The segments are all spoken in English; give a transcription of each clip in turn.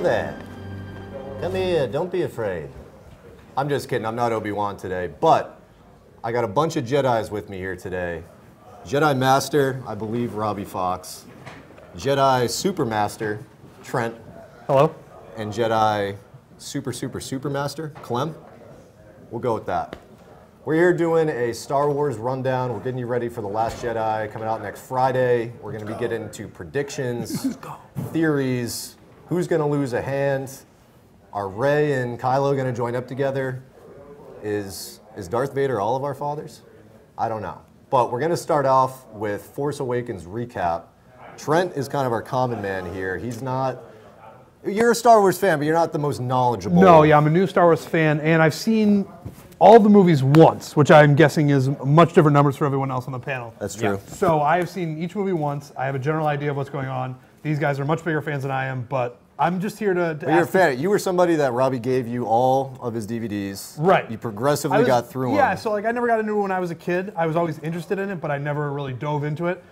there. Come here, don't be afraid. I'm just kidding, I'm not Obi-Wan today, but I got a bunch of Jedis with me here today. Jedi Master, I believe Robbie Fox. Jedi Super Master, Trent. Hello. And Jedi Super Master, Clem. We'll go with that. We're here doing a Star Wars rundown. We're getting you ready for The Last Jedi coming out next Friday. We're going to be getting into predictions, theories, who's going to lose a hand. Are Rey and Kylo going to join up together? Is Darth Vader all of our fathers? I don't know. But we're going to start off with Force Awakens recap. Trent is kind of our common man here. He's not... You're a Star Wars fan, but you're not the most knowledgeable. No, yeah, I'm a new Star Wars fan, and I've seen all the movies once, which I'm guessing is much different numbers for everyone else on the panel. That's true. Yeah. So I have seen each movie once. I have a general idea of what's going on. These guys are much bigger fans than I am, but I'm just here to you're a fan. You were somebody that Robbie gave you all of his DVDs. Right. You progressively got through them. Yeah, so like I never got into it when I was a kid. I was always interested in it, but I never really dove into it.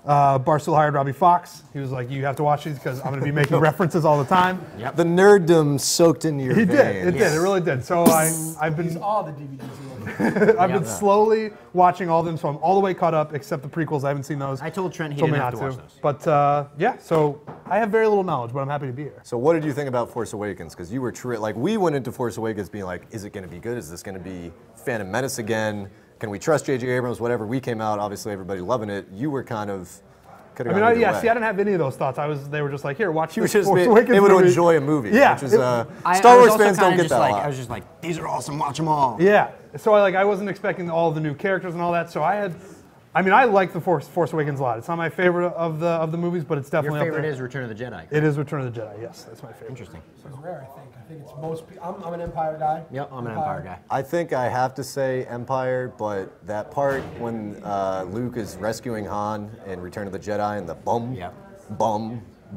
Barstool hired Robbie Fox. He was like, you have to watch these because I'm going to be making references all the time. Yep. The nerddom soaked into your veins. It did, it really did. So I've been... all the DVDs. I've been slowly watching all of them, so I'm all the way caught up, except the prequels. I haven't seen those. I told Trent he didn't have to watch those. But yeah, so I have very little knowledge, but I'm happy to be here. So what did you think about Force Awakens? Because you were like, we went into Force Awakens being like, is it going to be good? Is this going to be Phantom Menace again? Can we trust J.J. Abrams? Whatever. We came out, obviously everybody loving it. You were kind of... See, I didn't have any of those thoughts. They were just like, here, watch this Force Awakens able movie. to enjoy a movie. Yeah. Which is, Star Wars fans don't get that a lot. I was just like, these are awesome, watch them all. Yeah. So I wasn't expecting all the new characters and all that. So I like the Force Awakens a lot. It's not my favorite of the movies, but it's definitely Your favorite up there. is Return of the Jedi. It is Return of the Jedi. Yes, that's my favorite. Interesting. It's rare, I think. I think it's most. I'm an Empire guy. Yep, I'm an Empire guy. I think I have to say Empire, but that part when Luke is rescuing Han in Return of the Jedi and the bum,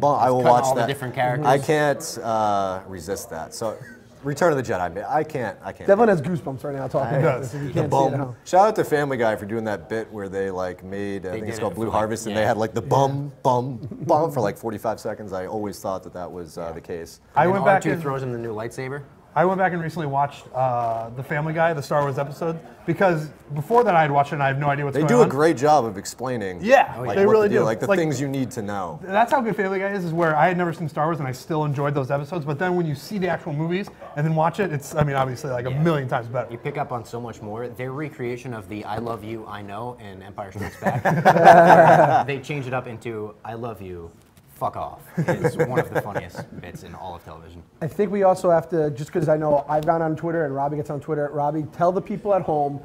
I will watch all that. The different characters. I can't resist that. So, Return of the Jedi, I can't. Devlin has goosebumps right now talking about this. You can't see it now. Shout out to Family Guy for doing that bit where they like made, I think it's called Blue Harvest, and they had like the bum for like 45 seconds. I always thought that was the case. I went back and throws him the new lightsaber. I went back and recently watched the Family Guy, the Star Wars episode, because before that I had watched it and I had no idea what's going on. They do a great job of explaining. Yeah, like, they really do. Like the things you need to know. That's how good Family Guy is where I had never seen Star Wars and I still enjoyed those episodes, but then when you see the actual movies and then watch it, it's, obviously like a million times better. You pick up on so much more. Their recreation of the I love you, I know in Empire Strikes Back, they change it up into I love you, fuck off. It's one of the funniest bits in all of television. I think we also have to, just because I know I've gone on Twitter and Robbie gets on Twitter, Robbie, tell the people at home,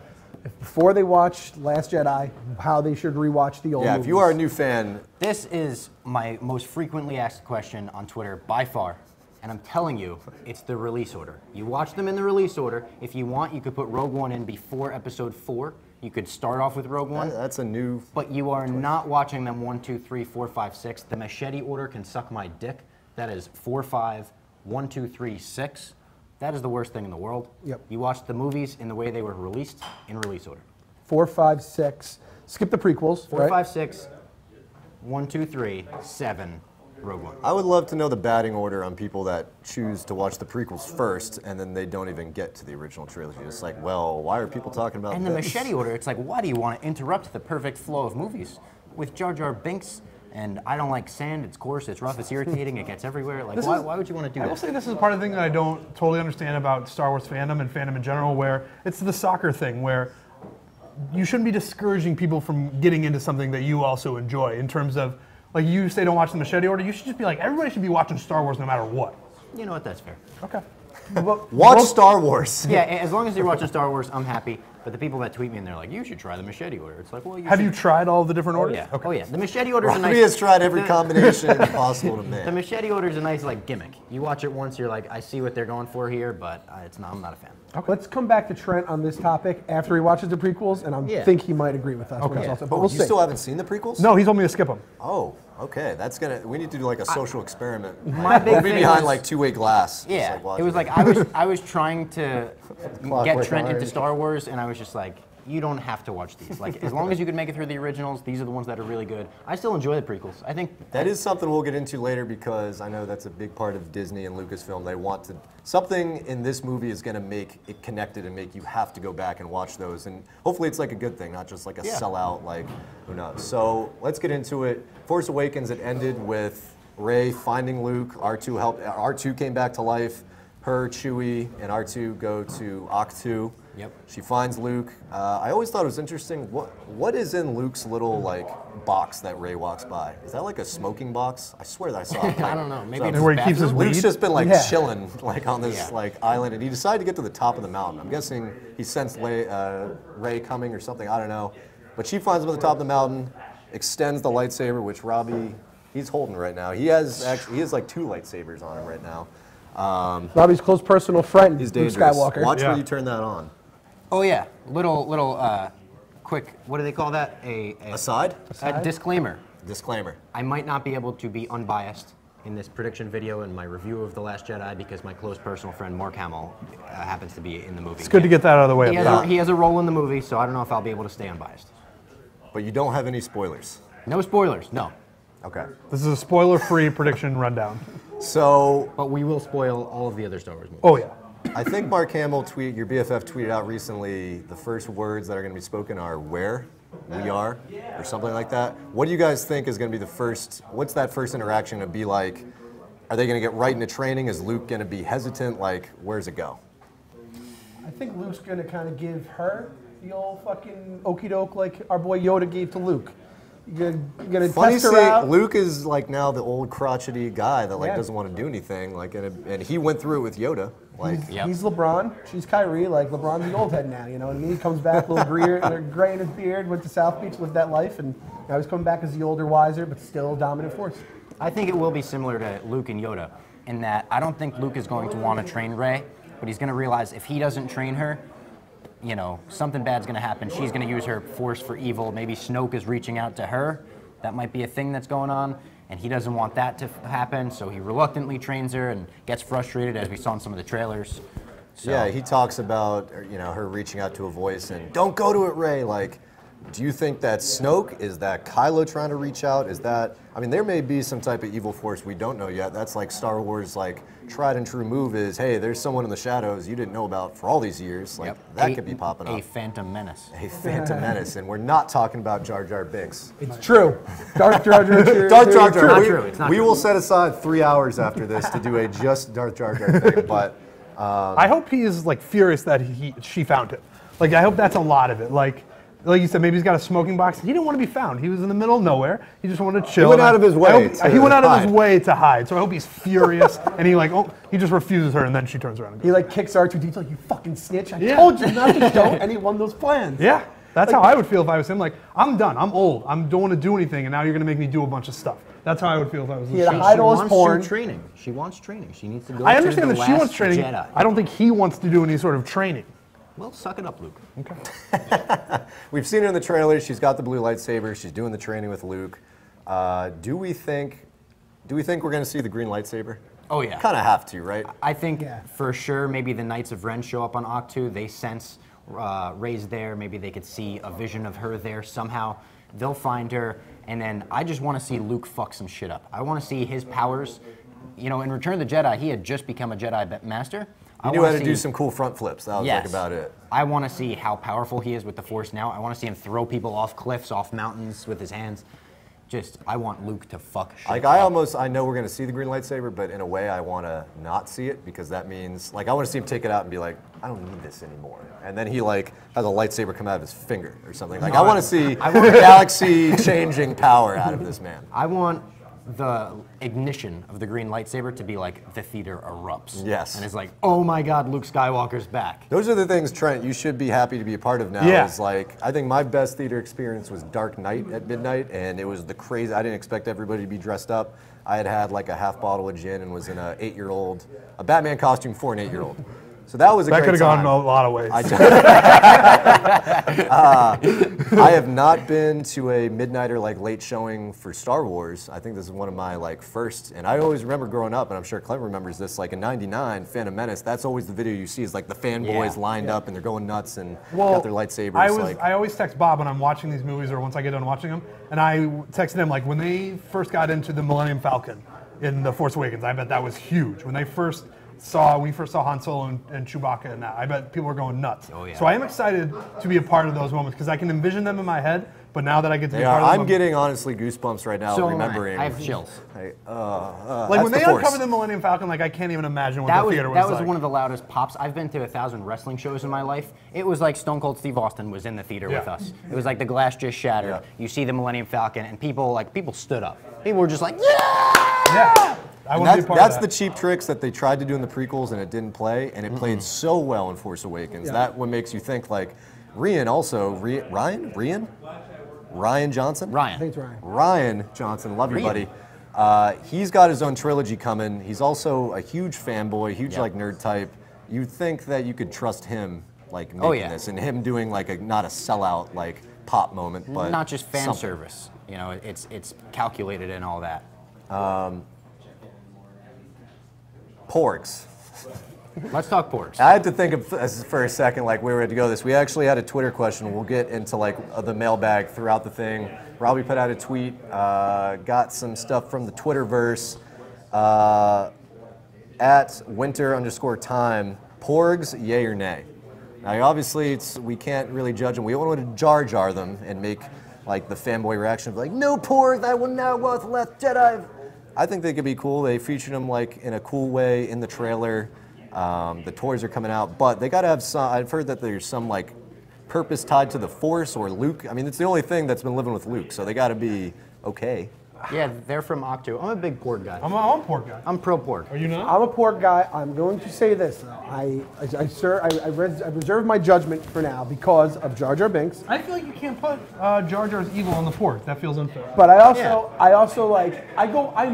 before they watch Last Jedi, how they should rewatch the old movies. If you are a new fan. This is my most frequently asked question on Twitter by far. And I'm telling you, it's the release order. You watch them in the release order. If you want, you could put Rogue One in before Episode 4. You could start off with Rogue One. That's a new... But you are not watching them 1, 2, 3, 4, 5, 6. The machete order can suck my dick. That is 4, 5, 1, 2, 3, 6. That is the worst thing in the world. Yep. You watch the movies in the way they were released in release order. 4, 5, 6. Skip the prequels. 4, right? 5, 6, 1, 2, 3, 7. Rogue One. I would love to know the batting order on people that choose to watch the prequels first and then they don't even get to the original trilogy. It's like, well, why are people talking about And this? the machete order, it's like, why do you want to interrupt the perfect flow of movies? With Jar Jar Binks, and I don't like sand, it's coarse, it's rough, it's irritating, it gets everywhere. Like, why would you want to do that? I will say this is part of the thing that I don't totally understand about Star Wars fandom and fandom in general, where it's the soccer thing, where you shouldn't be discouraging people from getting into something that you also enjoy in terms of, like you say don't watch the machete order, you should just be like, everybody should be watching Star Wars no matter what. You know what, that's fair. Okay. Watch Star Wars. Yeah, as long as you're watching Star Wars, I'm happy. But the people that tweet me and they're like, you should try the machete order. It's like, well, Have you tried all the different orders? Yeah. Okay. Oh yeah. The machete order is a Robbie nice. has tried every combination possible to make. The machete order is a nice like gimmick. You watch it once, you're like, I see what they're going for here, but I'm not a fan. Okay. Let's come back to Trent on this topic after he watches the prequels, and I think he might agree with us. Okay. But we'll see. You still haven't seen the prequels? No, he told me to skip them. Oh, okay. We need to do like a social experiment. My big We'll be thing behind was- like two-way glass. Yeah, just, like, it was watching like I was trying to get Trent into Star Wars, and I was just like, you don't have to watch these. Like, as long as you can make it through the originals, these are the ones that are really good. I still enjoy the prequels. I think that is something we'll get into later because I know that's a big part of Disney and Lucasfilm. They want to, something in this movie is going to make it connected and make you have to go back and watch those. And hopefully it's like a good thing, not just like a sellout, like, who knows. So let's get into it. Force Awakens, it ended with Rey finding Luke. R2 came back to life. Her, Chewie, and R2 go to Ahch-To. Yep. She finds Luke. I always thought it was interesting. What is in Luke's little like box that Rey walks by? Is that like a smoking box? I swear that I saw it. I don't know. Maybe it's where he keeps his Luke's weed? just been like chilling like on this like island, and he decided to get to the top of the mountain. I'm guessing he sensed Rey coming or something. I don't know. But she finds him at the top of the mountain, extends the lightsaber, which Robbie he's holding right now. He has like 2 lightsabers on him right now. Robbie's close personal friend, He's Luke dangerous. Skywalker. Watch where you turn that on. Oh yeah, little quick. What do they call that? A Aside? disclaimer. Disclaimer. I might not be able to be unbiased in this prediction video and my review of The Last Jedi because my close personal friend Mark Hamill happens to be in the movie. It's good to get that out of the way. He has a role in the movie, so I don't know if I'll be able to stay unbiased. But you don't have any spoilers. No spoilers, no. Okay. This is a spoiler-free prediction rundown. So But we will spoil all of the other Star Wars movies. Oh yeah. I think Mark Hamill your BFF tweeted out recently, the first words that are going to be spoken are where we are, or something like that. What do you guys think is going to be the first, what's that first interaction going to be like? Are they going to get right into training? Is Luke going to be hesitant? Like, where's it go? I think Luke's going to kind of give her the old fucking okey doke like our boy Yoda gave to Luke. You're gonna Funny test her seeing out. Luke is like now the old crotchety guy that like Yeah. doesn't want to do anything. Like, and he went through it with Yoda. Like, Yep. He's LeBron, she's Kyrie. Like LeBron's the old head now, you know what I mean? He comes back a little gray in his beard, went to South Beach, lived that life, and now he's coming back as the older, wiser, but still dominant force. I think it will be similar to Luke and Yoda in that I don't think Luke is going to want to train Rey, but he's going to realize if he doesn't train her, you know, something bad's going to happen. She's going to use her force for evil. Maybe Snoke is reaching out to her. That might be a thing that's going on, and he doesn't want that to happen, so he reluctantly trains her and gets frustrated, as we saw in some of the trailers. So, yeah, he talks about her reaching out to a voice and don't go to it, Rey. Like, do you think that's Snoke? Is that Kylo trying to reach out? Is that, I mean, there may be some type of evil force we don't know yet. That's like Star Wars, like, tried and true move is, hey, there's someone in the shadows you didn't know about for all these years. Like, that could be popping up. A Phantom Menace. A Phantom Menace, and we're not talking about Jar Jar Binks. It's true. Darth Jar Jar. Darth Jar Jar. Not true. It's not We true. will set aside 3 hours after this to do a just Darth Jar Jar thing, but I hope he is like furious that she found him. Like I hope that's a lot of it. Like you said, maybe he's got a smoking box. He didn't want to be found. He was in the middle of nowhere. He just wanted to chill. He went out of his way He went out of his hide. way to hide. So I hope he's furious and he just refuses her and then she turns around and goes. He like kicks R2D2 like, you fucking snitch. I Yeah. told you not to show any one of those plans. Yeah, that's how I would feel if I was him. Like I'm done. I'm old. I don't want to do anything, and now you're gonna make me do a bunch of stuff. That's how I would feel if I was. He had a Luke. hide all his wants porn. training. She wants training. She needs to go I to understand the that she Last wants training. Jedi. I don't think he wants to do any sort of training. Well, suck it up, Luke. Okay. we've seen her in the trailer. She's got the blue lightsaber. She's doing the training with Luke. Do we think we're going to see the green lightsaber? Oh, yeah. Kind of have to, right? I think Yeah. for sure maybe the Knights of Ren show up on Ahch-To. They sense Rey's there. Maybe they could see a vision of her there somehow. They'll find her. And then I just want to see Luke fuck some shit up. I want to see his powers. You know, in Return of the Jedi, he had just become a Jedi Master. He knew how to do some cool front flips. That was like about it. I want to see how powerful he is with the Force now. I want to see him throw people off cliffs, off mountains with his hands. I want Luke to fuck shit Like I know we're going to see the green lightsaber, but in a way I want to not see it because that means, like I want to see him take it out and be like, I don't need this anymore. And then he like has a lightsaber come out of his finger or something. Like I want to see galaxy-changing power out of this man. I want the ignition of the green lightsaber to be like the theater erupts. Yes. And it's like, oh my God, Luke Skywalker's back. Those are the things, Trent, you should be happy to be a part of now. Yeah. Is like, I think my best theater experience was Dark Knight at midnight, and it was the crazy, I didn't expect everybody to be dressed up. I had like a half bottle of gin and was in a Batman costume for an 8-year-old. So that was a That great could have gone time. a lot of ways. I have not been to a midnight or like late showing for Star Wars. I think this is one of my like first, and I always remember growing up, and I'm sure Clem remembers this, like in '99, Phantom Menace, that's always the video you see is like the fanboys lined up and they're going nuts and got their lightsabers. I always text Bob when I'm watching these movies or once I get done watching them, and I texted him like when they first got into the Millennium Falcon in The Force Awakens, I bet that was huge. When we first saw Han Solo and Chewbacca and that, I bet people were going nuts. Oh, yeah. So I am excited to be a part of those moments because I can envision them in my head, but now that I get to be part of them, I'm getting honestly goosebumps right now remembering. I have chills. like when they uncovered the Millennium Falcon, like I can't even imagine what the theater was like. That was one of the loudest pops. I've been to 1,000 wrestling shows in my life. It was like Stone Cold Steve Austin was in the theater with us. It was like the glass just shattered. Yeah. You see the Millennium Falcon, and people stood up. People were just like, yeah! Yeah. I want to be a part of That's that. the cheap tricks that they tried to do in the prequels and it didn't play, and it played so well in Force Awakens. That what makes you think like Ryan Johnson? I think it's Ryan. Ryan Johnson, love you, buddy. He's got his own trilogy coming. He's also a huge fanboy, huge like nerd type. You'd think that you could trust him like making this, and him doing like not a sellout like pop moment, but not just fan something. service. You know, it's calculated and all that. Porgs. Let's talk porgs. I had to think of this for a second, like where we had to go this. We actually had a Twitter question. We'll get into like the mailbag throughout the thing. Robbie put out a tweet, got some stuff from the Twitterverse, at winter_time, porgs, yay or nay? Now obviously we can't really judge them. We don't want to Jar Jar them and make like the fanboy reaction of like, no porgs, I will now watch Last Jedi. I think they could be cool. They featured them like in a cool way in the trailer. The toys are coming out, but they got to have some. I've heard that there's some like purpose tied to the Force or Luke. I mean, it's the only thing that's been living with Luke, so they got to be okay. Yeah, they're from Octo. I'm a big porg guy. I'm a pork guy. I'm pro porg. Are you not? I'm a pork guy. I'm going to say this, though. I reserve my judgment for now because of Jar Jar Binks. I feel like you can't put Jar Jar's evil on the pork. That feels unfair. But I'm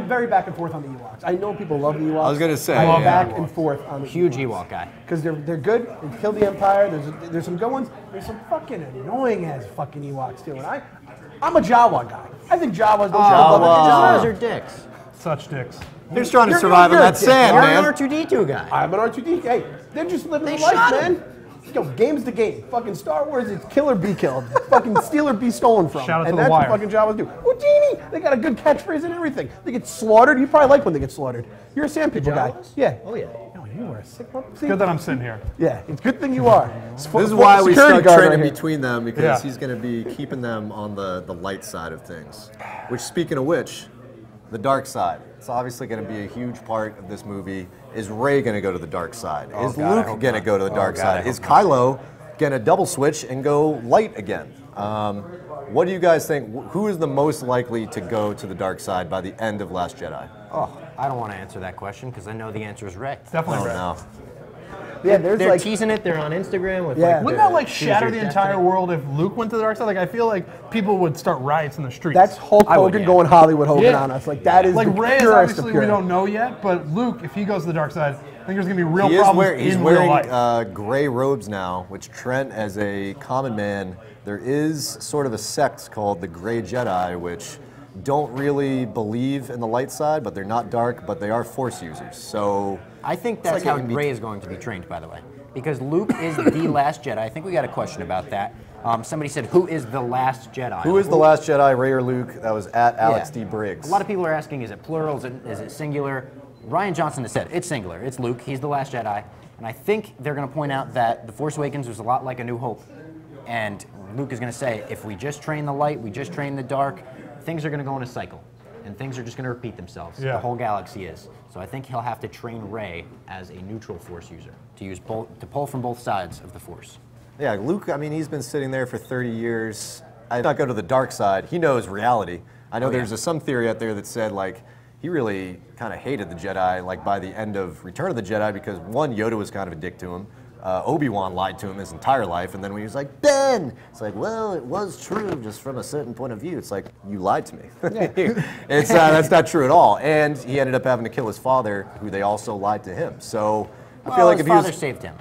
very back and forth on the Ewoks. I know people love the Ewoks. I was gonna say, I'm yeah. back and forth on the Huge Ewoks. Ewok guy. Because they're good. They kill the Empire. There's some good ones. There's some fucking annoying ass fucking Ewoks too. And I'm a Jawa guy. I think Jawas don't Jawas are dicks. Such dicks. They're just trying to You're- survive in you're a that dick. sand, You're man. an R2D2 guy. I'm an R2D. Hey, they're just living They their life, shot man. him. Yo, game's the game. Fucking Star Wars, it's kill or be killed. Fucking steal or be stolen from. Shout out to and The that's Wire. what fucking Jawas do. Houdini! They got a good catchphrase and everything. They get slaughtered. You probably like when they get slaughtered. You're a Sand People guy. Yeah. Oh yeah. No, you are a sick one. See? Good that I'm sitting here. Yeah, it's a good thing you are. This is why we stuck Trent in right between them, because Yeah. he's going to be keeping them on the light side of things. Which, speaking of which, the dark side. It's obviously going to be a huge part of this movie. Is Rey going to go to the dark side? Is God, I Luke hope going to not. go to the dark God, I side? hope Is not. Kylo going to double switch and go light again? What do you guys think? Who is the most likely to go to the dark side by the end of Last Jedi? Oh, I don't want to answer that question because I know the answer is Rey. Definitely Oh, Rey. no. Yeah, there's They're like teasing it. They're on Instagram with Yeah. like. Wouldn't that like choose shatter your the destiny. entire world if Luke went to the dark side? Like I feel like people would start riots in the streets. that's Hulk I would, Hogan yeah. going Hollywood Hogan Yeah. on us. Like that is like the Rey is purest of obviously pure. we don't know yet, but Luke, if he goes to the dark side, I think there's gonna be real He is problems he's in real wearing life. gray robes now, which Trent, as a common man, there is sort of a sect called the Gray Jedi, which don't really believe in the light side, but they're not dark, but they are Force users. So I think that's like how in bet- Rey is going to be trained, by the way. Because Luke is the last Jedi. I think we got a question about that. Somebody said, who is the last Jedi? who is the last Jedi, Rey or Luke? That was at Alex Yeah. D. Briggs. A lot of people are asking, is it plural? Is it singular? Ryan Johnson has said, it's singular. It's Luke. He's the last Jedi. And I think they're going to point out that The Force Awakens was a lot like A New Hope. And Luke is going to say, if we just train the light, we just train the dark, things are going to go in a cycle. And things are just going to repeat themselves. Yeah. The whole galaxy is. So I think he'll have to train Rey as a neutral Force user to pull from both sides of the Force. Yeah, Luke, I mean, he's been sitting there for 30 years. I did not go to the dark side. He knows reality. I know Oh, yeah. there's some theory out there that said, like, he really kind of hated the Jedi, like, by the end of Return of the Jedi, because, one, Yoda was kind of a dick to him. Obi-Wan lied to him his entire life, and then when he was like, Ben! It's like, well, it was true, just from a certain point of view. It's like, you lied to me. That's not true at all. And he ended up having to kill his father, who they also lied to him. So I feel like his if he was father saved him.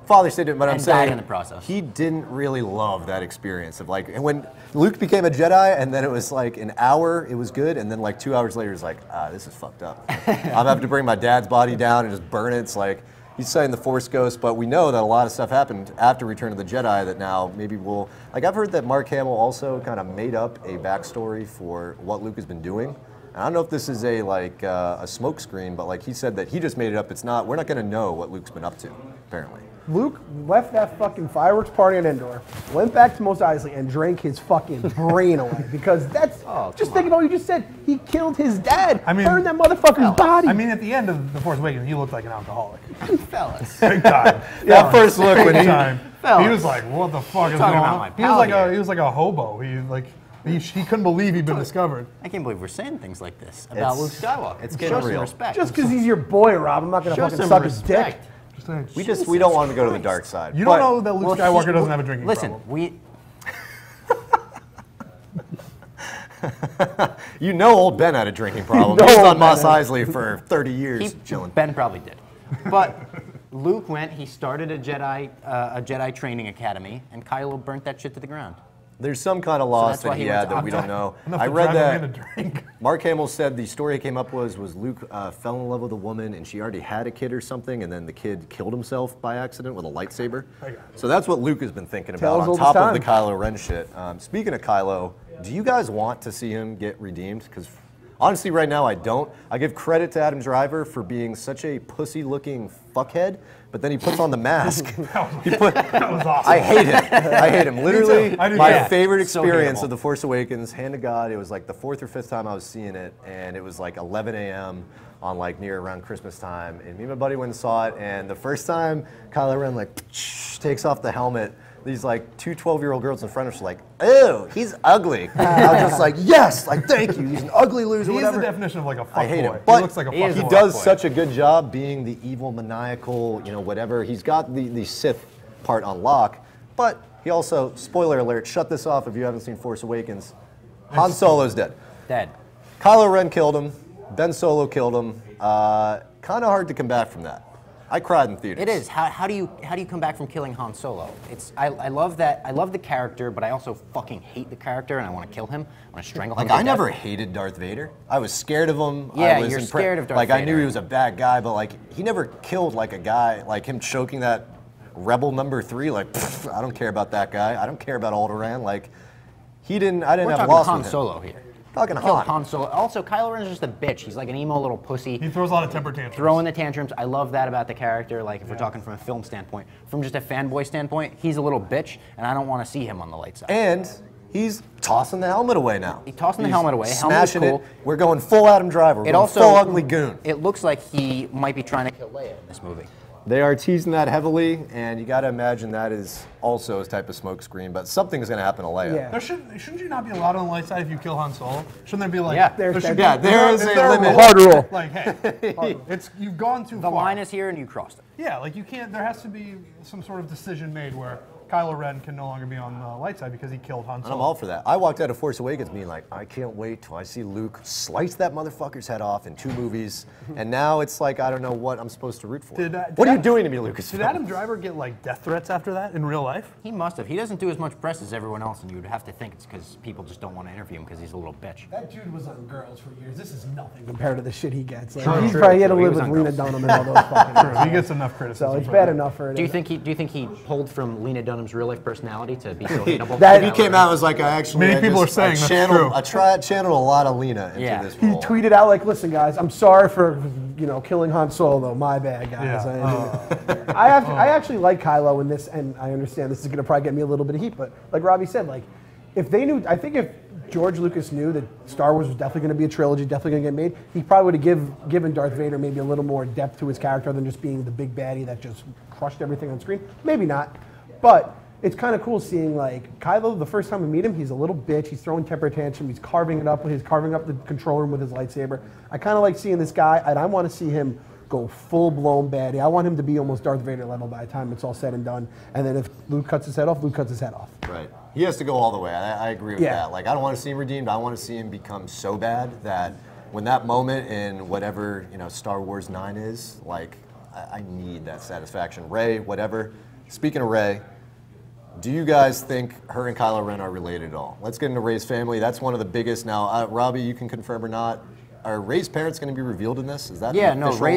Father saved him, but I'm And saying died in the process. he didn't really love that experience of like, and when Luke became a Jedi, and then it was like an hour, it was good, and then like 2 hours later, it's like, this is fucked up. I'm having to bring my dad's body down and just burn it. It's like he's saying the Force Ghost, but we know that a lot of stuff happened after Return of the Jedi that now maybe we'll like. I've heard that Mark Hamill also kind of made up a backstory for what Luke has been doing. And I don't know if this is a like a smoke screen, but like he said that he just made it up. It's not. We're not going to know what Luke's been up to, apparently. Luke left that fucking fireworks party on Endor, went back to Mos Eisley, and drank his fucking brain away. Because that's just think about what you just said. He killed his dad. I mean, burned that motherfucker's body. I mean, at the end of The Force Awakens, he looked like an alcoholic. Fellas. Big time. That first look when Big he time. Fellas. He was like, "What the fuck is Talking going about on?" my He was pal like here. he was like a hobo. He couldn't believe he'd been discovered. I can't believe we're saying things like this about Luke Skywalker. it's getting Show some real. respect. Just because he's your boy, Rob, I'm not going to Show fucking some suck his dick. respect. Just saying. We don't want him to go to the dark side. You don't But know that Luke Skywalker doesn't have a drinking Listen, problem. You know old Ben had a drinking problem. You know He was old on Mos Ben Eisley for 30 years chilling. Ben probably did. But Luke went, he started a Jedi training academy, and Kylo burnt that shit to the ground. There's some kind of loss that's why that he he went had to that we don't know. Enough I to read drive a man that to drink. Mark Hamill said the story he came up was Luke fell in love with a woman and she already had a kid or something, and then the kid killed himself by accident with a lightsaber. So that's what Luke has been thinking about Tales on old top as of the time. Kylo Ren shit. Speaking of Kylo, do you guys want to see him get redeemed? Because honestly, right now I don't. I give credit to Adam Driver for being such a pussy-looking fuckhead, but then he puts on the mask. That was awesome. I hate him. I hate him. Literally, I do my too. favorite So experience hateable. of The Force Awakens, hand to God, it was like the 4th or 5th time I was seeing it, and it was like 11 a.m. on like near around Christmas time, and me and my buddy went and saw it, and the first time Kylo Ren like takes off the helmet, these like two 12-year-old girls in front of us are like, ew, he's ugly. I was just like, yes, like thank you, he's an ugly loser, He's the whatever. definition of like a fuck I hate boy. him, but he looks like a he fuck is boy. he does boy. such a good job being the evil, maniacal, whatever. He's got the Sith part on lock, but he also, spoiler alert, shut this off if you haven't seen Force Awakens. Han Solo's dead. Dead. Kylo Ren killed him. Ben Solo killed him. Kind of hard to come back from that. I cried in theaters. It is. How do you come back from killing Han Solo? I love that. I love the character, but I also fucking hate the character, and I want to kill him. I want to strangle him. Like to I death. never hated Darth Vader. I was scared of him. Yeah, I was you're scared of Darth Like I knew Vader. he was a bad guy, but like he never killed like a guy like him choking that Rebel number 3. Like pfft, I don't care about that guy. I don't care about Alderaan. Like he didn't. I didn't We're have talking loss Han with him. Solo here. Talking Killed Han. Han Solo. Also, Kylo Ren is just a bitch. He's like an emo little pussy. He throws a lot of temper tantrums. Throwing the tantrums. I love that about the character. Like if we're talking from a film standpoint, from just a fanboy standpoint, he's a little bitch, and I don't want to see him on the light side. And he's tossing the helmet away now. He's tossing the helmet away. Helmet is Smashing cool. it. We're going full Adam Driver. We're It going also full ugly goon. It looks like he might be trying to kill Leia in this movie. They are teasing that heavily, and you got to imagine that is also a type of smokescreen. But something's going to happen to Leia. Yeah. Shouldn't you not be allowed on the light side if you kill Han Solo? Shouldn't there be like Yeah. there There's should that- be- Yeah, there is is a there limit. Hard rule. Like hey, it's you've gone too The far. line is here, and you crossed it. Yeah, like you can't. There has to be some sort of decision made where Kylo Ren can no longer be on the light side because he killed Han And Solo. I'm all for that. I walked out of Force Awakens being like, I can't wait till I see Luke slice that motherfucker's head off in 2 movies. And now it's like, I don't know what I'm supposed to root for. Did what are you Adam- doing to me, Lucas? Did Adam Driver get like death threats after that in real life? He must have. He doesn't do as much press as everyone else, and you would have to think it's because people just don't want to interview him because he's a little bitch. That dude was on Girls for years. This is nothing compared to the shit he gets. Like, True, he's true, probably had to true. He live was with on Lena Girls. Dunham and all those fucking He gets enough criticism. So it's for bad that. enough for it. Do you think he pulled from Lena Dunham's real life personality to be so hateable? That- He came out and was like, I actually. Many I people just- are saying I that's channeled, true. I channeled a lot of Lena into Yeah. this He role. tweeted out like, "Listen, guys, I'm sorry for killing Han Solo. My bad, guys. Yeah. I actually like Kylo in this, and I understand this is going to probably get me a little bit of heat. But like Robbie said, like if they knew, I think if George Lucas knew that Star Wars was definitely going to be a trilogy, definitely going to get made, he probably would have given Darth Vader maybe a little more depth to his character than just being the big baddie that just crushed everything on screen. Maybe not, but. It's kind of cool seeing like Kylo. The first time we meet him, he's a little bitch. He's throwing temper tantrum. He's carving it up. He's carving up the control room with his lightsaber. I kind of like seeing this guy, and I want to see him go full blown baddie. I want him to be almost Darth Vader level by the time it's all said and done. And then if Luke cuts his head off, Luke cuts his head off. Right. He has to go all the way. I agree with Yeah. that. Like, I don't want to see him redeemed. I want to see him become so bad that when that moment in whatever, Star Wars 9 is, like, I need that satisfaction. Rey, whatever. Speaking of Rey, do you guys think her and Kylo Ren are related at all? Let's get into Rey's family. That's one of the biggest. Now, Robbie, you can confirm or not. Are Rey's parents going to be revealed in this? Is that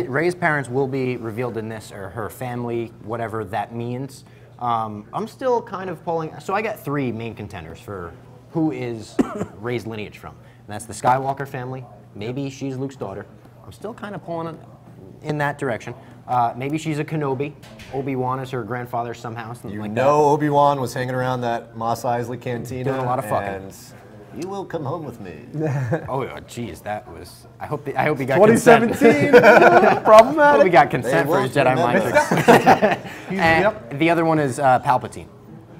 Rey's parents will be revealed in this, or her family, whatever that means. I'm still kind of pulling. So I got 3 main contenders for who is Rey's lineage from. And that's the Skywalker family. Maybe she's Luke's daughter. I'm still kind of pulling in that direction. Maybe she's a Kenobi. Obi-Wan is her grandfather somehow, something like that. Obi-Wan was hanging around that Mos Eisley cantina. Doing a lot of fucking. And you will come home with me. Oh, geez, that was. I hope he got 2017. Problematic. I hope he got consent for his Jedi mind tricks. And the other one is Palpatine.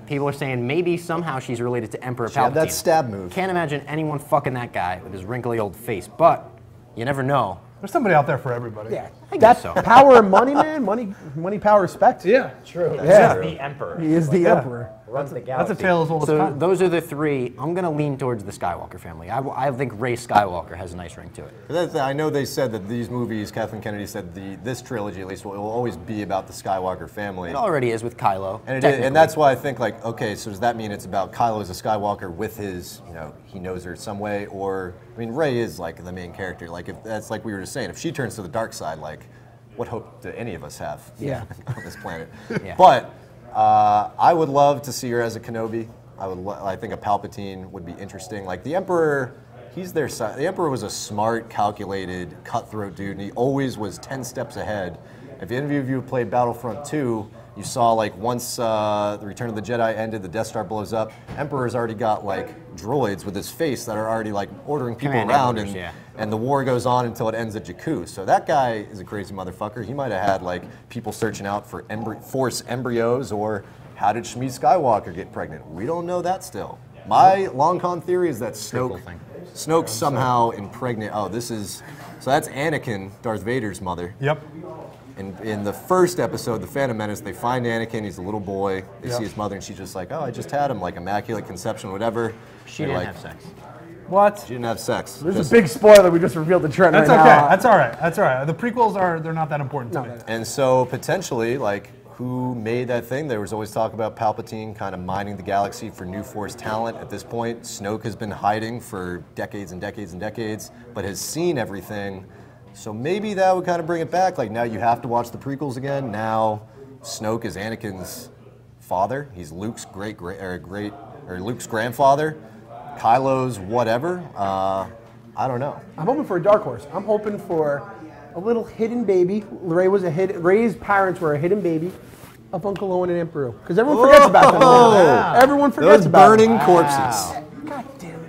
People are saying maybe somehow she's related to Emperor Palpatine. That stab move. Can't imagine anyone fucking that guy with his wrinkly old face, but you never know. There's somebody out there for everybody. Yeah, I guess so. Power and money, man. Money, power, respect. Yeah, True. Yeah. He's the emperor. He is the emperor. Runs the galaxy. That's a tale as old as So time. those are the 3. I'm going to lean towards the Skywalker family. I think Rey Skywalker has a nice ring to it. I know they said that these movies, Kathleen Kennedy said this trilogy at least will always be about the Skywalker family. It already is with Kylo. And that's why I think like, okay, so does that mean it's about Kylo as a Skywalker with his, he knows her some way, or, I mean, Rey is like the main character. Like if that's like we were just saying, if she turns to the dark side, like what hope do any of us have on this planet? Yeah. But I would love to see her as a Kenobi. I think a Palpatine would be interesting. Like the Emperor, he's their son. The Emperor was a smart, calculated, cutthroat dude, and he always was 10 steps ahead. If any of you have played Battlefront 2, you saw like once the Return of the Jedi ended, the Death Star blows up. Emperor's already got like droids with his face that are already like ordering people around, and the war goes on until it ends at Jakku. So that guy is a crazy motherfucker. He might have had like people searching out for Force embryos, or how did Shmi Skywalker get pregnant? We don't know that still. My long con theory is that Snoke somehow impregnated. Oh, so that's Anakin, Darth Vader's mother. Yep. In the first episode, The Phantom Menace, they find Anakin, he's a little boy, they see his mother, and she's just like, oh, I just had him, like immaculate conception, whatever. She didn't have sex. What? She didn't have sex. There's a big spoiler we just revealed to Trent That's right okay. now. That's all right. That's all right. The prequels they're not that important to me. And so potentially, like, who made that thing? There was always talk about Palpatine kind of mining the galaxy for new Force talent. At this point, Snoke has been hiding for decades and decades and decades, but has seen everything. So maybe that would kind of bring it back. Like now you have to watch the prequels again. Now Snoke is Anakin's father. He's Luke's Luke's grandfather. Kylo's whatever. I don't know. I'm hoping for a dark horse. I'm hoping for a little hidden baby. Rey's parents were a hidden baby of Uncle Owen and Aunt Beru. Because everyone forgets about them. Wow. Everyone forgets about them. Those burning corpses. God damn it.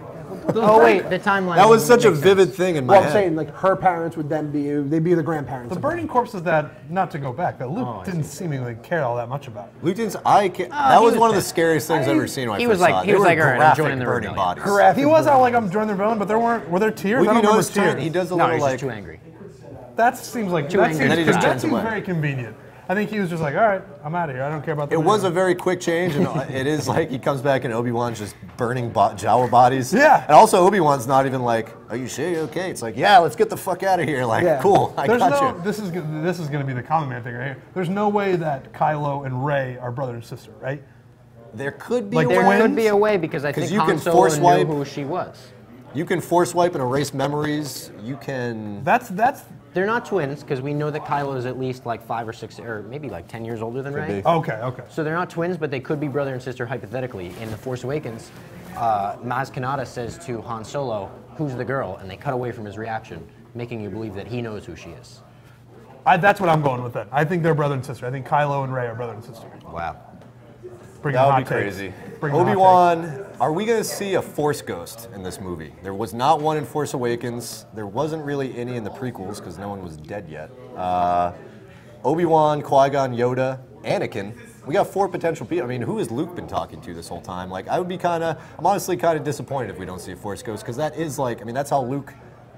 Oh wait, the timeline. That was such a vivid thing in my head. Well, I'm saying like her parents would then they'd be the grandparents. The burning corpses that, not to go back, that Luke didn't seemingly care all that much about. Luke didn't. That was one of the scariest things I've ever seen when I first saw it. He was like, all right, I'm joining the burning rebellion. bodies. He was all like, I'm joining the rebellion, but were there tears? Well, I don't remember tears. He does a No, little he's like. just too angry. That seems like And then he just turns away. very convenient. I think he was just like, all right, I'm out of here. I don't care about. It was a very quick change, and it is like he comes back and Obi-Wan's just burning Jawa bodies. Yeah. And also Obi-Wan's not even like, are you sure you're okay? It's like, yeah, let's get the fuck out of here. Like, cool, I got you. This is going to be the common man thing right here. There's no way that Kylo and Rey are brother and sister, right? There could be Like a they're way. There could be a way because I think you Han can Solo force knew wipe. who she was. You can force wipe and erase memories. You can. That's They're not twins because we know that Kylo is at least like 5 or 6 or maybe like 10 years older than Rey. okay. So they're not twins, but they could be brother and sister hypothetically. In The Force Awakens, Maz Kanata says to Han Solo, "Who's the girl?" And they cut away from his reaction, making you believe that he knows who she is. That's what I'm going with then. I think they're brother and sister. I think Kylo and Rey are brother and sister. Wow. That would be crazy. Obi-Wan, are we going to see a Force ghost in this movie? There was not one in Force Awakens. There wasn't really any in the prequels because no one was dead yet. Obi-Wan, Qui-Gon, Yoda, Anakin. We got 4 potential people. I mean, who has Luke been talking to this whole time? Like, I'm honestly kind of disappointed if we don't see a Force ghost because that is like, I mean, that's how Luke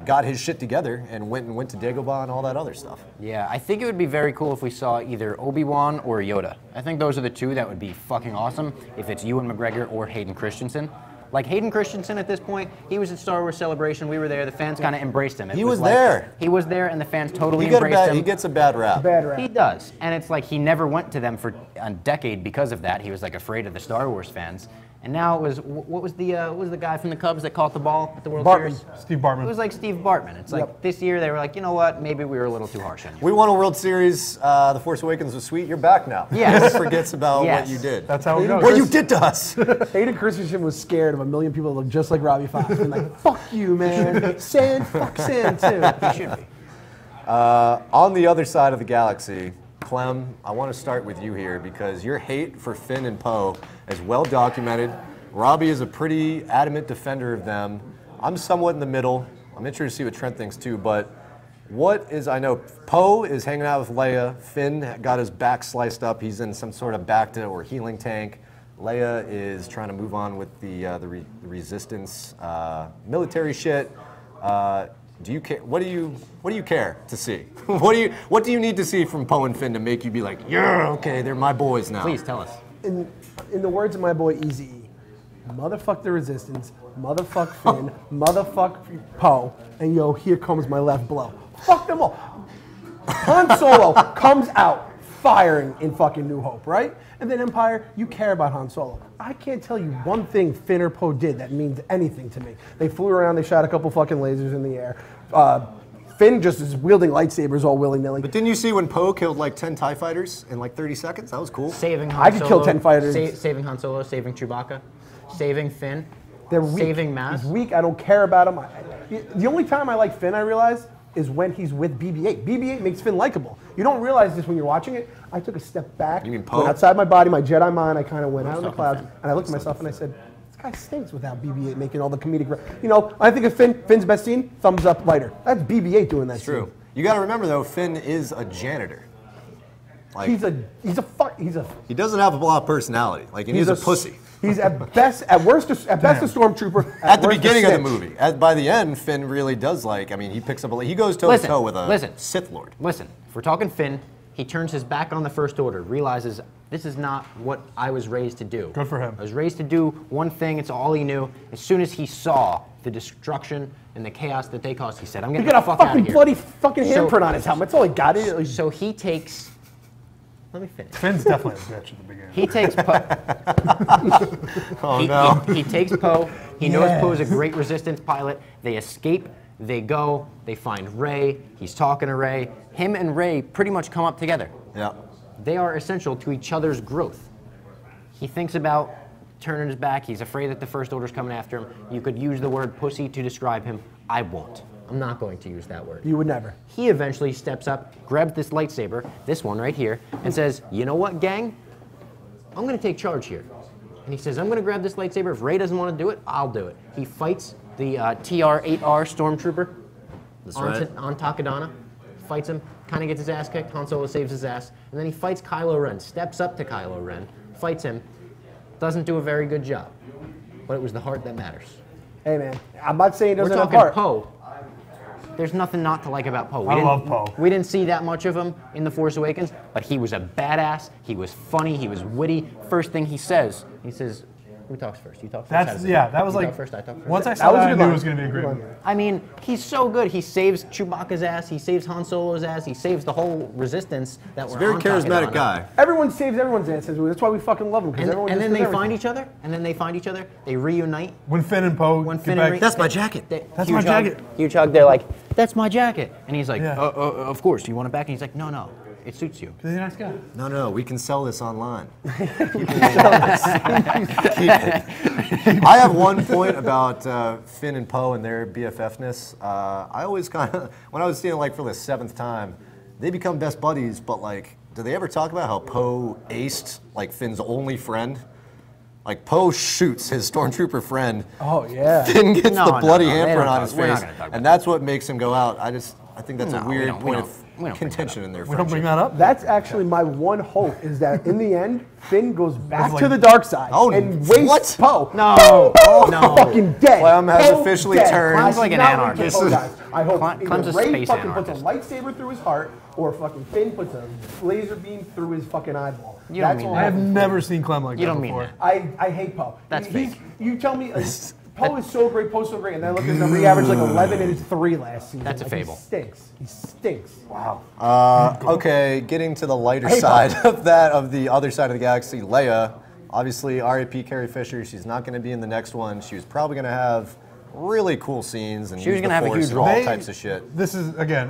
got his shit together and went to Dagobah and all that other stuff. Yeah, I think it would be very cool if we saw either Obi-Wan or Yoda. I think those are the two that would be fucking awesome if it's Ewan McGregor or Hayden Christensen. Like Hayden Christensen at this point, he was at Star Wars Celebration. We were there. The fans kind of embraced him. He was there. He was there, and the fans totally embraced him. He gets a bad rap. Bad rap. He does, and it's like he never went to them for a decade because of that. He was like afraid of the Star Wars fans. And now it was what was the guy from the Cubs that caught the ball at the World Series? Steve Bartman. It was like Steve Bartman. It's like this year they were like, you know what? Maybe we were a little too harsh on you. We won a World Series. The Force Awakens was sweet. You're back now. Yes. Everyone forgets about what you did. That's how it goes. What you did to us. Hayden Christensen was scared of a million people that look just like Robbie Fox. And like, fuck you, man. Fuck Sand too. He should be. On the other side of the galaxy, Clem, I want to start with you here because your hate for Finn and Poe is well documented. Robbie is a pretty adamant defender of them. I'm somewhat in the middle. I'm interested to see what Trent thinks too, but I know Poe is hanging out with Leia. Finn got his back sliced up. He's in some sort of bacta or healing tank. Leia is trying to move on with the resistance military shit. Do you care? What do you care to see? What do you need to see from Poe and Finn to make you be like, yeah, okay, they're my boys now? Please tell us. In the words of my boy Eazy-E, motherfuck the resistance, motherfuck Finn, motherfuck Poe, and yo, here comes my left blow. Fuck them all. Han Solo comes out firing in fucking New Hope, right? And then Empire, you care about Han Solo. I can't tell you one thing Finn or Poe did that means anything to me. They flew around, they shot a couple fucking lasers in the air. Finn just is wielding lightsabers all willy-nilly. But didn't you see when Poe killed like 10 TIE fighters in like 30 seconds? That was cool. Saving Han I could Solo, kill 10 fighters. Saving Han Solo, saving Chewbacca, saving Finn, They're weak. saving Maz. He's weak. I don't care about him. The only time I like Finn, I realize, is when he's with BB-8. BB-8 makes Finn likable. You don't realize this when you're watching it. I took a step back. You mean Poe? Went outside my body, my Jedi mind. I kind of went out in the clouds, and I looked at myself and I said, "This guy stinks without BB-8 making all the comedic." You know, I think of Finn's best scene, thumbs up lighter. That's BB-8 doing that. It's true. You got to remember though, Finn is a janitor. Like, He doesn't have a lot of personality. Like, and he's a pussy. He's at best a stormtrooper. At the worst, beginning a of the snitch. movie, by the end, Finn really does he picks up he goes toe to toe with a Sith Lord. Listen, if we're talking Finn, he turns his back on the First Order, realizes this is not what I was raised to do. Good for him. I was raised to do one thing, it's all he knew. As soon as he saw the destruction and the chaos that they caused, he said, I'm He getting got the a fuck out fucking of here. bloody fucking handprint on his helmet. That's all he got. So he takes, let me finish. Finn's definitely a bitch at the beginning. He takes Poe. He takes Poe. He knows Poe's a great resistance pilot. They escape. They go. They find Rey. He's talking to Rey. Him and Rey pretty much come up together. Yeah. They are essential to each other's growth. He thinks about turning his back. He's afraid that the First Order's coming after him. You could use the word pussy to describe him. I won't. I'm not going to use that word. You would never. He eventually steps up, grabs this lightsaber, this one right here, and says, you know what, gang? I'm going to take charge here. And he says, I'm going to grab this lightsaber. If Rey doesn't want to do it, I'll do it. He fights the TR-8R stormtrooper on Takadana, fights him, kind of gets his ass kicked. Han Solo saves his ass. And then he fights Kylo Ren, steps up to Kylo Ren, fights him, doesn't do a very good job. But it was the heart that matters. Hey, man, I'm not saying he doesn't We're have heart. talking Poe. There's nothing not to like about Poe. I love Poe. We didn't see that much of him in The Force Awakens, but he was a badass. He was funny. He was witty. First thing he says, who talks first? You talk first? That was you like, talk first, I talk first. once I saw was a that, I good knew it line. was going to be a great movie. I mean, he's so good. He saves Chewbacca's ass. He saves Han Solo's ass. He saves the whole resistance that He's we're a very on charismatic Takadana. guy. Everyone saves everyone's asses. That's why we fucking love him. And then they find each other. They reunite. When Finn and Poe When get Finn back, and Rey, That's my jacket. That's my jacket. Huge hug. They're like, that's my jacket. And he's like, Yeah. of course. You want it back? And he's like, no, it suits you. he's a nice guy. No, we can sell this online. Keep it. I have one point about Finn and Poe and their BFF-ness. I always kind of, when I was seeing like for the 7th time, they become best buddies, but like, do they ever talk about how Poe aced like Finn's only friend? Like Poe shoots his stormtrooper friend. Oh, yeah. Finn gets No, the no, bloody no, they handprint don't on talk- his we're not face, gonna talk about and that's what makes him go out. I think that's No, a we weird don't- we point don't- of we don't bring contention in their We friendship. don't bring that up. That's actually my one hope is that in the end, Finn goes back like- to the dark side Oh, and what? wastes Poe. No, Poe no. fucking dead. Clem has Poe officially dead. turned. Clem's like an Not anarchist. Poe dies. I hope Clem's either a Rey space fucking puts a anarchist. lightsaber through his heart, or fucking Finn puts a laser beam through his fucking eyeball. You don't mean all that. I have I'm hoping never seen Clem like You that don't mean before. that. I hate Poe. That's fake. You tell me, Poe is so great, Poe's so great, and then I look at his number, he averaged like 11 and 3 last season. That's a Like, fable. He stinks. He stinks. Wow. Okay, getting to the lighter Hey, side of that, of the other side of the galaxy, Leia, obviously R.I.P. Carrie Fisher, she's not going to be in the next one. She was probably going to have really cool scenes and She was use gonna the have a Force huge and role. all types of shit. This is, again,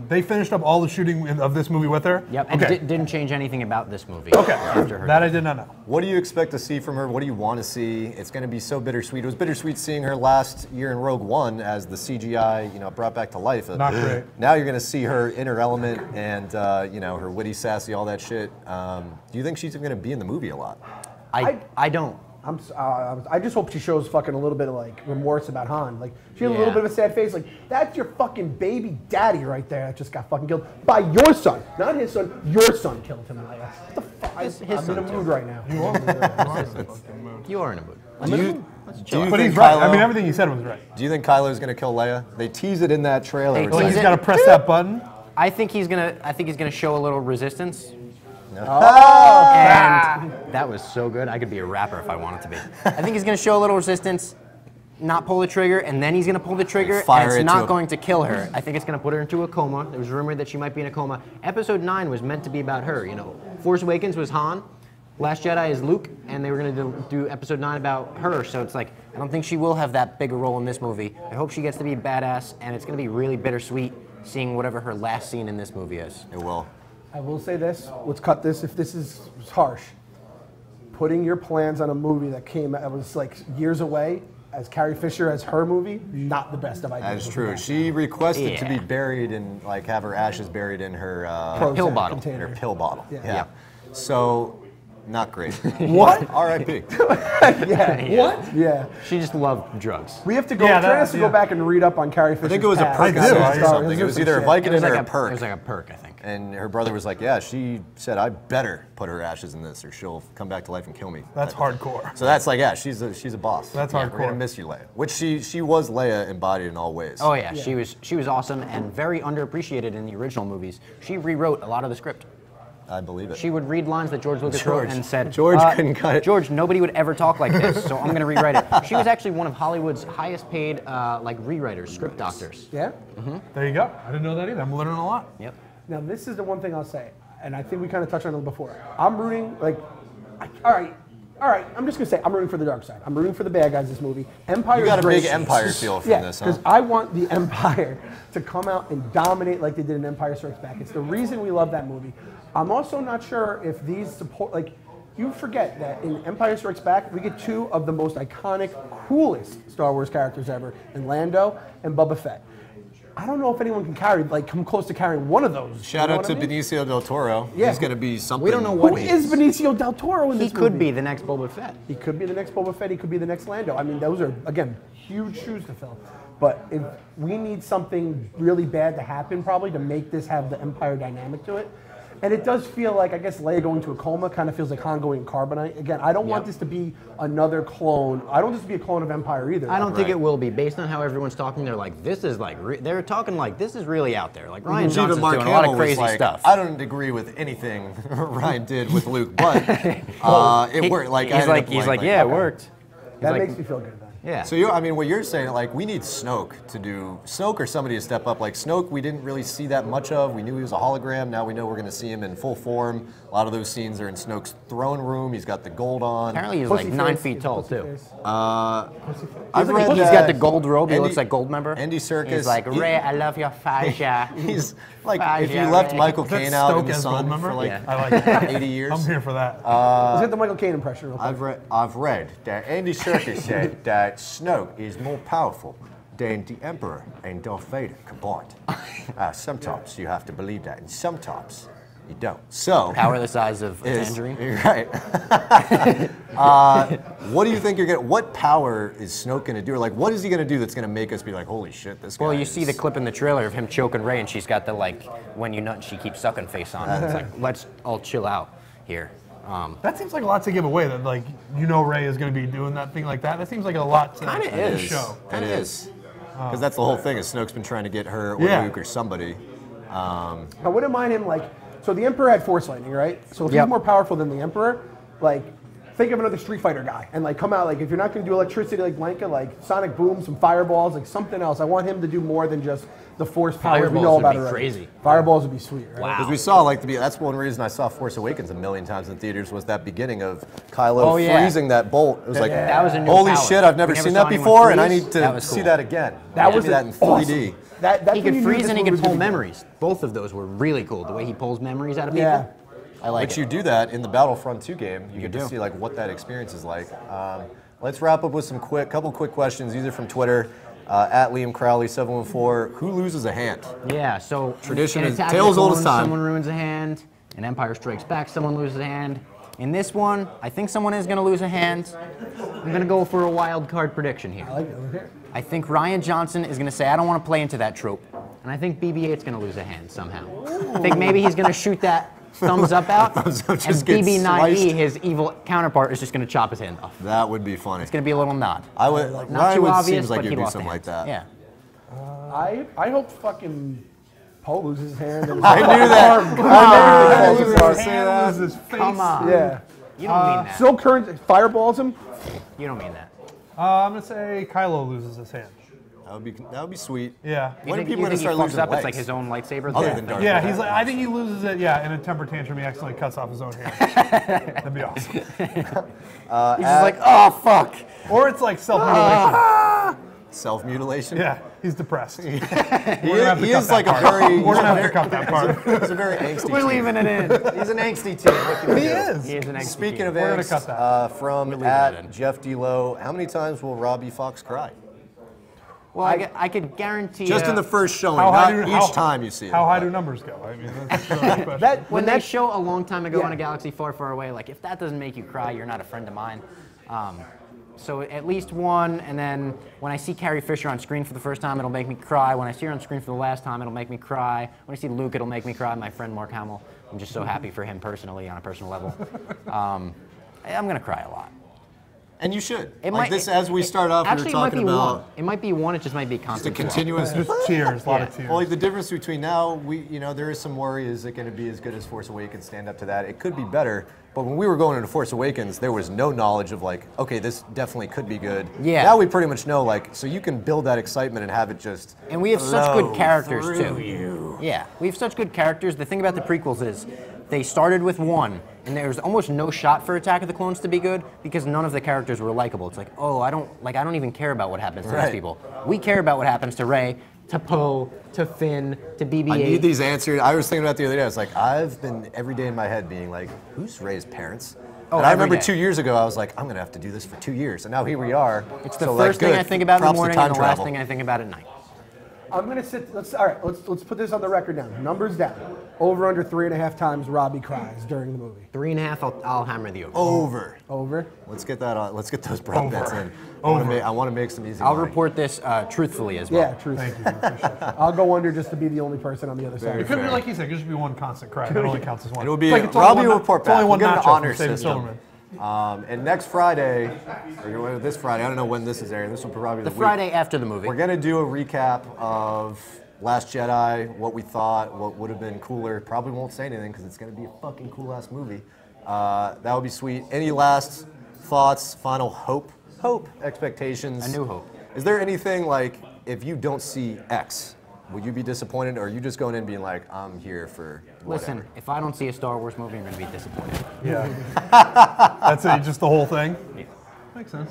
they finished up all the shooting of this movie with her. Yep, and Okay. didn't change anything about this movie. Okay, After her. that I did not know. What do you expect to see from her? What do you want to see? It's going to be so bittersweet. It was bittersweet seeing her last year in Rogue One as the CGI, brought back to life. Not great. Now you're going to see her in her element and, her witty, sassy, all that shit. Do you think she's going to be in the movie a lot? I don't. I just hope she shows fucking a little bit of like remorse about Han. Like she had a Yeah. little bit of a sad face. Like that's your fucking baby daddy right there that just got fucking killed by your son, not his son. Your son killed him. Like, what the fuck? I'm in a mood right now. You are in a mood. Do you But he's think right. Kylo, I mean, everything he said was right. Do you think Kylo's going to kill Leia? They tease it in that trailer. They It's Well, like- he's got to press that button. I think he's gonna show a little resistance. Oh, And that was so good. I could be a rapper if I wanted to be. I think he's gonna show a little resistance, not pull the trigger, and then he's gonna pull the trigger, fire and it it's to not a- going to kill her. I think it's gonna put her into a coma. There was rumored that she might be in a coma. Episode 9 was meant to be about her. Force Awakens was Han. Last Jedi is Luke, and they were gonna do Episode 9 about her. So it's like I don't think she will have that big a role in this movie. I hope she gets to be badass, and it's gonna be really bittersweet seeing whatever her last scene in this movie is. It will. I will say this. Let's cut this. If this is harsh, putting your plans on a movie that was like years away, as Carrie Fisher as her movie, not the best of ideas. That is with true. that. She requested to be Yeah. buried and have her ashes buried in her Prozac pill bottle. in her container. pill bottle. Yeah. Yeah. So, not great. What? R.I.P. Yeah. What? Yeah. She just loved drugs. We have to go. Yeah, Trent has to yeah. go back and read up on Carrie Fisher. I think it was a I perk do, or I do. something. It was either a Vicodin or a It perk. was like a perk, I think. And her brother was like, yeah, she said, I better put her ashes in this or she'll come back to life and kill me. That's type of thing. hardcore. So that's like, yeah, she's a boss. That's We're going to hardcore. miss you, Leia. Which she was Leia embodied in all ways. Oh yeah, she was awesome and very underappreciated in the original movies. She rewrote a lot of the script. I believe it. She would read lines that George Lucas wrote George. and said, George couldn't cut it. George, nobody would ever talk like this, so I'm going to rewrite it. She was actually one of Hollywood's highest paid rewriters, script doctors. Yeah. There you go. I didn't know that either. I'm learning a lot. Yep. Now this is the one thing I'll say, and I think we kind of touched on it before. I'm rooting all right. I'm just gonna say I'm rooting for the dark side. I'm rooting for the bad guys in this movie. Empire. You got is a great. big Empire feel from yeah, this, huh? because I want the Empire to come out and dominate like they did in Empire Strikes Back. It's the reason we love that movie. I'm also not sure if these support you forget that in Empire Strikes Back we get two of the most iconic, coolest Star Wars characters ever in Lando and Boba Fett. I don't know if anyone can come close to carrying one of those. Shout You know out to what I mean? Benicio Del Toro. Yeah. He's going to be something. We don't know Who what is Benicio Del Toro in He this movie? could be the next Boba Fett. He could be the next Boba Fett. He could be the next Lando. I mean, those are, again, huge shoes to fill. But if we need something really bad to happen, probably, to make this have the Empire dynamic to it. And it does feel like, I guess, Leia going to a coma kind of feels like Han going carbonite. Again, I don't want this to be another clone. I don't want this to be a clone of Empire either. I don't think Right. it will be. Based on how everyone's talking, they're like, this is they're talking like this is really out there. Like Ryan Even Johnson's Mark doing a lot Hamill of was crazy like, stuff. I don't agree with anything Ryan did with Luke, but it worked. Like, he's like, yeah, it worked. That like- makes me feel good then. Yeah. So what you're saying, we need Snoke or somebody to step up. Like Snoke, we didn't really see that much of. We knew he was a hologram. Now we know we're going to see him in full form. A lot of those scenes are in Snoke's throne room. He's got the gold on. Apparently he's Pussy like 9 face. feet He's tall pussy too. face. I've read He's that got the gold robe. He Andy- looks like Goldmember. Andy Serkis. He's like, Ray, I love your fascia. He's like, Fascia, if you left Ray. Michael Is that Caine out in Stoke the as sun Goldmember? for like Yeah. I like it. 80 years. I'm here for that. Let's get the Michael Caine impression real quick. I've read that Andy Serkis said that Snoke is more powerful than the Emperor and Darth Vader combined. Sometimes you have to believe that, and sometimes you don't. So, Power the size of a is tangerine. right. What do you think what power is Snoke going to do? Or what is he going to do that's going to make us be like, holy shit, this guy? Well, you see the is- clip in the trailer of him choking Ray, and she's got the when you nut, she keeps sucking face on. It's like, let's all chill out here. That seems like a lot to give away. That Ray is going to be doing that thing like that. That seems like a lot to Kinda to is. show. It is. Because that's the whole thing, is Snoke's been trying to get her or Yeah. Luke or somebody. I wouldn't mind him like. So the Emperor had Force lightning, right? So if Yep. he's more powerful than the Emperor, like. Think of another Street Fighter guy and like come out like if you're not going to do electricity like Blanca, like sonic boom, some fireballs, like something else. I want him to do more than just the Force powers we Fireballs know would about be already. crazy. Fireballs would be sweet, right? Wow. Because we saw that's one reason I saw Force Awakens a million times in theaters, was that beginning of Kylo Oh, yeah. freezing that bolt. It was like, That was a new holy power. shit, I've never We seen saw that anyone before, and I freeze. need That to was see cool. that again. That was Maybe that in awesome. 3D. That's He when could you knew freeze this and he movie could was pull gonna be good. memories. Both of those were really cool. The way he pulls memories out of people. Yeah. I like But it. you do that in the Battlefront 2 game. You get to do. see like what that experience is like. Let's wrap up with some couple quick questions. These are from Twitter. At Liam Crowley 714. Who loses a hand? Yeah, so Tradition in is Attack of tale as the old as Clones, time. Someone ruins a hand. In Empire Strikes Back, someone loses a hand. In this one, I think someone is going to lose a hand. I'm going to go for a wild card prediction here. I like it over here. I think Ryan Johnson is going to say, I don't want to play into that trope. And I think BB-8's going to lose a hand somehow. I think maybe he's going to shoot that thumbs up out, Thumbs up and just gets BB-9E, sliced. his evil counterpart, is just going to chop his hand off. That would be funny. It's going to be a little nod. I would. Not Ryan too would obvious, seems like but he'd he do lost something a like hand. that. Yeah. I hope fucking Poe loses his hand. And I knew that. I I knew knew that. you were gonna say that. His face. Come on. Yeah. You don't mean that. Still current fireballs him. You don't mean that. I'm gonna say Kylo loses his hand. That would be sweet. Yeah. When are You people think gonna start he fucks losing up? legs? It's like his own lightsaber. Other than Darth Yeah, Vader. he's like. I think he loses it. Yeah, in a temper tantrum, he accidentally cuts off his own hand. That'd be awesome. He's just like, oh, fuck. Or it's like self-mutilation. Self-mutilation. Yeah, he's depressed. He have to he cut is that like a part. very. We're gonna have to cut that part. He's a very angsty. We're teen. leaving it in. He's an angsty teen. What can we He do? is. He is an ex- Speaking of We're gonna angst, cut that. from leaving it in. at Jeff D'Lo, how many times will Robbie Fox cry? Well, I could guarantee Just you, in the first showing, How high not do- each how- time you see it. How high do numbers go? I mean, that's really the question. That when that they show a long time ago Yeah. in a galaxy far, far away, like if that doesn't make you cry, you're not a friend of mine. So at least one, and then when I see Carrie Fisher on screen for the first time, it'll make me cry. When I see her on screen for the last time, it'll make me cry. When I see Luke, it'll make me cry. My friend Mark Hamill, I'm just so happy for him personally on a personal level. I'm gonna cry a lot. And you should. It Like might, this, as we start off, we were actually, it might talking be about one. It might be one. It just might be just a constant. flow. continuous. Just tears, a lot of Yeah. tears. Well, like the difference between now, there is some worry. Is it going to be as good as Force Awakens? Stand up to that. It could be better. But when we were going into Force Awakens, there was no knowledge of like, okay, this definitely could be good. Yeah. Now we pretty much know, like, so you can build that excitement and have it just. And we have such flow good characters through too. you. Yeah, we have such good characters. The thing about the prequels is they started with one, and there was almost no shot for Attack of the Clones to be good because none of the characters were likable. It's like, oh, I don't even care about what happens to Right. these people. We care about what happens to Rey, to Poe, to Finn, to BB-8. I need these answered. I was thinking about it the other day. I was like, I've been every day in my head being like, who's Rey's parents? Oh, and I every remember day. 2 years ago, I was like, I'm gonna have to do this for 2 years, and now here we are. It's the So, first like, thing good. I think about in the Props to morning time and the last travel. thing I think about at night. I'm gonna sit. Let's put this on the record now. Numbers down. Over under 3.5 times Robbie cries during the movie. 3.5, I'll hammer the over. Over. Over. Let's get that on. Let's get those prop Over. bets in. Over. I want to make some easy I'll money. report this truthfully as well. Yeah, true. Thank you. I appreciate it. I'll go under just to be the only person on the other It side. could be fair. like you said, it could just be one constant cry. That only counts as one. It will be It's only Robbie one- will report it's only back. one We'll get an nacho honor from David system. Silverman. And next Friday, or this Friday, I don't know when this is airing. This will probably be The week. Friday after the movie. We're gonna do a recap of Last Jedi, what we thought, what would have been cooler. Probably won't say anything because it's gonna be a fucking cool ass movie. That would be sweet. Any last thoughts? Final hope? Expectations? A new hope. Is there anything like if you don't see X, would you be disappointed, or are you just going in being like, I'm here for whatever? Listen, if I don't see a Star Wars movie, I'm going to be disappointed. Yeah. That's it, just the whole thing? Yeah. Makes sense.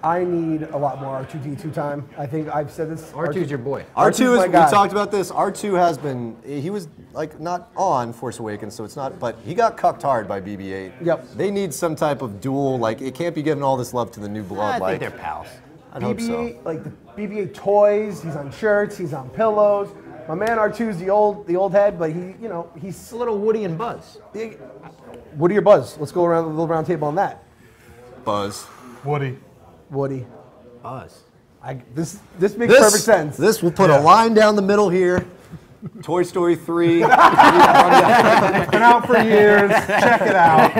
I need a lot more R2D2 time. I think I've said this. R2's your boy. R2 R2 's my is, we guy. talked about this, R2 has been, he was like not on Force Awakens, so it's not, but he got cucked hard by BB-8. Yep. They need some type of duel, like it can't be giving all this love to the new blood. I like, think they're pals. I'd hope so. BB-8, like the BB-8 toys. He's on shirts. He's on pillows. My man R2's the old head, but he's It's a little Woody and Buzz. Woody or Buzz. Let's go around the little round table on that. Buzz. Woody. Woody. Buzz. This makes perfect sense. This will put Yeah. a line down the middle here. Toy Story 3. Been out for years. Check it out.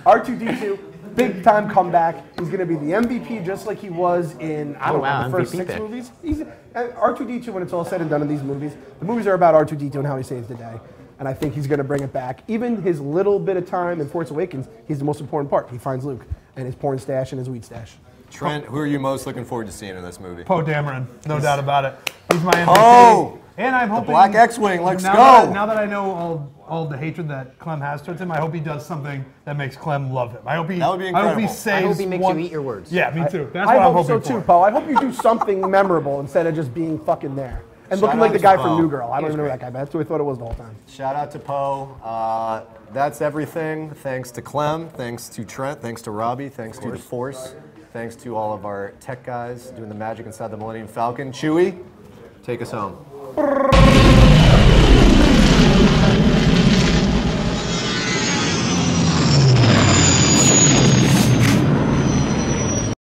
R2D2. big time comeback. He's going to be the MVP just like he was in the first MVP 6 pick. movies. He's R2-D2 when it's all said and done in these movies. The movies are about R2-D2 and how he saves the day. And I think he's going to bring it back. Even his little bit of time in Force Awakens, he's the most important part. He finds Luke and his porn stash and his weed stash. Trent, who are you most looking forward to seeing in this movie? Poe Dameron, no doubt about it. He's my MVP. Oh! And I'm hoping Black X-Wing, let's now go! Now that I know all the hatred that Clem has towards him, I hope he does something that makes Clem love him. That would be I hope incredible. he saves I hope he makes one, you eat your words. Yeah, me too. That's I what I'm hope hoping so for. too, Poe. I hope you do something memorable instead of just being fucking there. And looking Shout like out the to guy Poe. from New Girl. I don't even know that guy, but that's who I thought it was the whole time. Shout out to Poe. That's everything. Thanks to Clem. Thanks to Trent. Thanks to Robbie. Thanks to the Force. Thanks to all of our tech guys doing the magic inside the Millennium Falcon. Chewie, take us home.